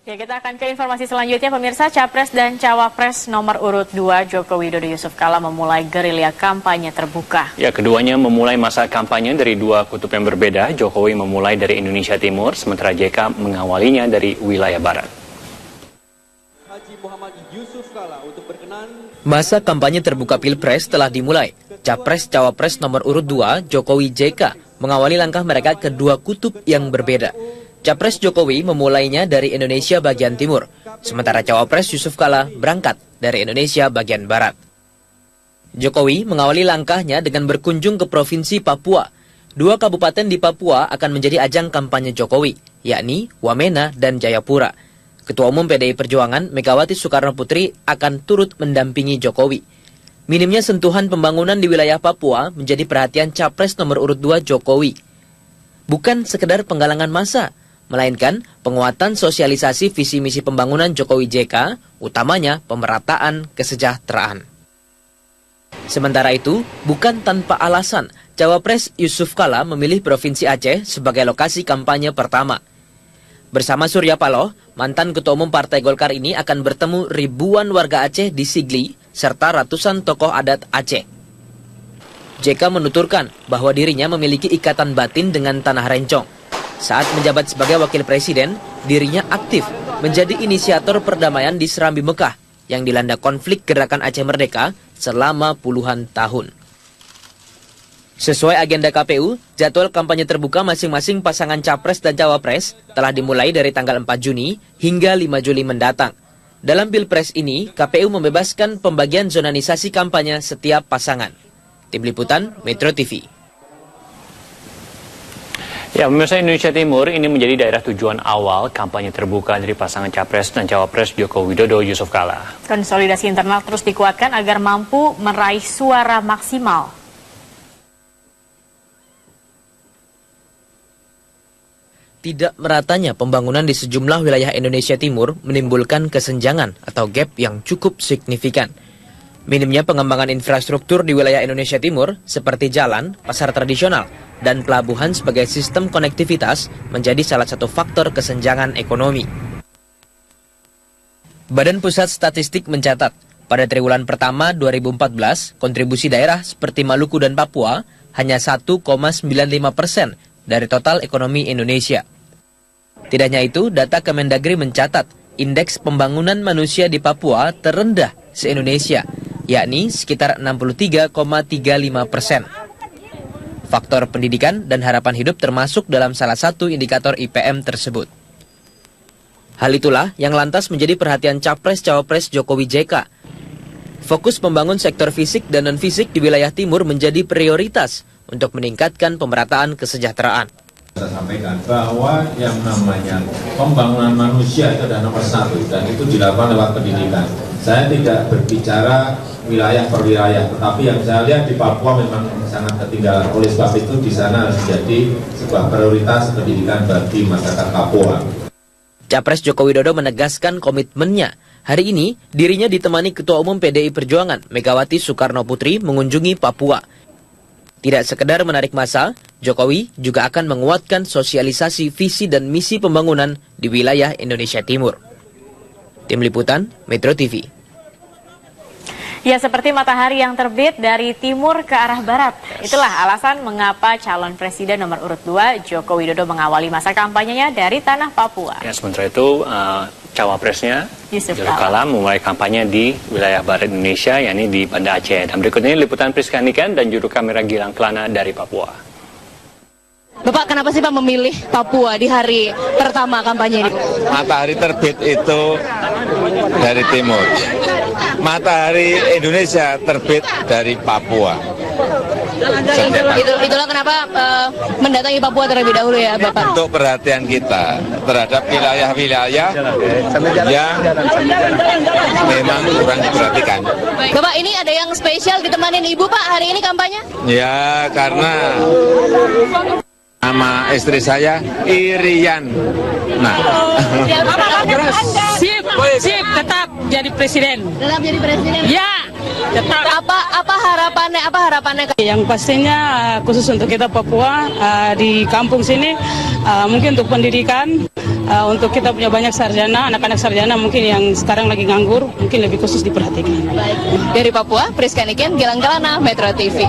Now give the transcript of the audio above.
Ya, kita akan ke informasi selanjutnya, pemirsa. Capres dan Cawapres nomor urut 2 Joko Widodo Yusuf Kala memulai gerilya kampanye terbuka. Ya, keduanya memulai masa kampanye dari dua kutub yang berbeda. Jokowi memulai dari Indonesia Timur, sementara JK mengawalinya dari wilayah Barat. Masa kampanye terbuka Pilpres telah dimulai. Capres-Cawapres nomor urut 2 Jokowi JK mengawali langkah mereka ke dua kutub yang berbeda. Capres Jokowi memulainya dari Indonesia bagian timur, sementara Cawapres Yusuf Kala berangkat dari Indonesia bagian barat. Jokowi mengawali langkahnya dengan berkunjung ke Provinsi Papua. Dua kabupaten di Papua akan menjadi ajang kampanye Jokowi, yakni Wamena dan Jayapura. Ketua Umum PDI Perjuangan Megawati Soekarno Putri akan turut mendampingi Jokowi. Minimnya sentuhan pembangunan di wilayah Papua menjadi perhatian Capres nomor urut 2 Jokowi. Bukan sekedar penggalangan massa, melainkan penguatan sosialisasi visi misi pembangunan Jokowi JK, utamanya pemerataan kesejahteraan. Sementara itu, bukan tanpa alasan, Cawapres Yusuf Kala memilih Provinsi Aceh sebagai lokasi kampanye pertama. Bersama Surya Paloh, mantan Ketua Umum Partai Golkar ini akan bertemu ribuan warga Aceh di Sigli, serta ratusan tokoh adat Aceh. JK menuturkan bahwa dirinya memiliki ikatan batin dengan Tanah Rencong. Saat menjabat sebagai wakil presiden, dirinya aktif menjadi inisiator perdamaian di Serambi Mekah yang dilanda konflik gerakan Aceh Merdeka selama puluhan tahun. Sesuai agenda KPU, jadwal kampanye terbuka masing-masing pasangan Capres dan Cawapres telah dimulai dari tanggal 4 Juni hingga 5 Juli mendatang. Dalam Pilpres ini, KPU membebaskan pembagian zonanisasi kampanye setiap pasangan. Tim Liputan Metro TV. Ya, pemirsa, Indonesia Timur ini menjadi daerah tujuan awal kampanye terbuka dari pasangan Capres dan Cawapres Joko Widodo Yusuf Kala. Konsolidasi internal terus dikuatkan agar mampu meraih suara maksimal. Tidak meratanya pembangunan di sejumlah wilayah Indonesia Timur menimbulkan kesenjangan atau gap yang cukup signifikan. Minimnya pengembangan infrastruktur di wilayah Indonesia Timur seperti jalan, pasar tradisional, dan pelabuhan sebagai sistem konektivitas menjadi salah satu faktor kesenjangan ekonomi. Badan Pusat Statistik mencatat, pada triwulan pertama 2014, kontribusi daerah seperti Maluku dan Papua hanya 1,95% dari total ekonomi Indonesia. Tidak hanya itu, data Kemendagri mencatat indeks pembangunan manusia di Papua terendah se-Indonesia, yakni sekitar 63,35%. Faktor pendidikan dan harapan hidup termasuk dalam salah satu indikator IPM tersebut. Hal itulah yang lantas menjadi perhatian Capres-Cawapres Jokowi JK. Fokus membangun sektor fisik dan non-fisik di wilayah timur menjadi prioritas untuk meningkatkan pemerataan kesejahteraan. Saya sampaikan bahwa yang namanya pembangunan manusia itu adalah nomor 1 dan itu dilakukan lewat pendidikan. Saya tidak berbicara wilayah per wilayah, tetapi yang saya lihat di Papua memang sangat ketinggalan. Oleh sebab itu di sana harus menjadi sebuah prioritas pendidikan bagi masyarakat Papua. Capres Joko Widodo menegaskan komitmennya. Hari ini dirinya ditemani Ketua Umum PDI Perjuangan Megawati Soekarno Putri mengunjungi Papua. Tidak sekedar menarik massa, Jokowi juga akan menguatkan sosialisasi visi dan misi pembangunan di wilayah Indonesia Timur. Tim Liputan Metro TV. Ya, seperti matahari yang terbit dari timur ke arah barat. Itulah alasan mengapa calon presiden nomor urut 2 Joko Widodo mengawali masa kampanyenya dari tanah Papua. Ya, sementara itu Cawapresnya Yusuf Kala memulai kampanye di wilayah barat Indonesia, yakni di Banda Aceh. Dan berikut ini liputan Priska Niken dan juru kamera Gilang Kelana dari Papua. Bapak, kenapa sih Pak memilih Papua di hari pertama kampanye ini? Matahari terbit itu dari timur. Matahari Indonesia terbit dari Papua. Itulah kenapa mendatangi Papua terlebih dahulu ya Bapak? Untuk perhatian kita terhadap wilayah-wilayah yang memang kurang diperhatikan. Bapak, ini ada yang spesial ditemanin Ibu Pak hari ini kampanye? Ya, karena nama istri saya Irian. Nah, sip tetap jadi presiden. Tetap jadi presiden? Ya. Apa harapannya? Yang pastinya khusus untuk kita Papua di kampung sini mungkin untuk pendidikan, untuk kita punya banyak sarjana, anak-anak sarjana mungkin yang sekarang lagi nganggur, mungkin lebih khusus diperhatikan. Dari Papua, Priska Niken, Gilang Kelana, Metro TV.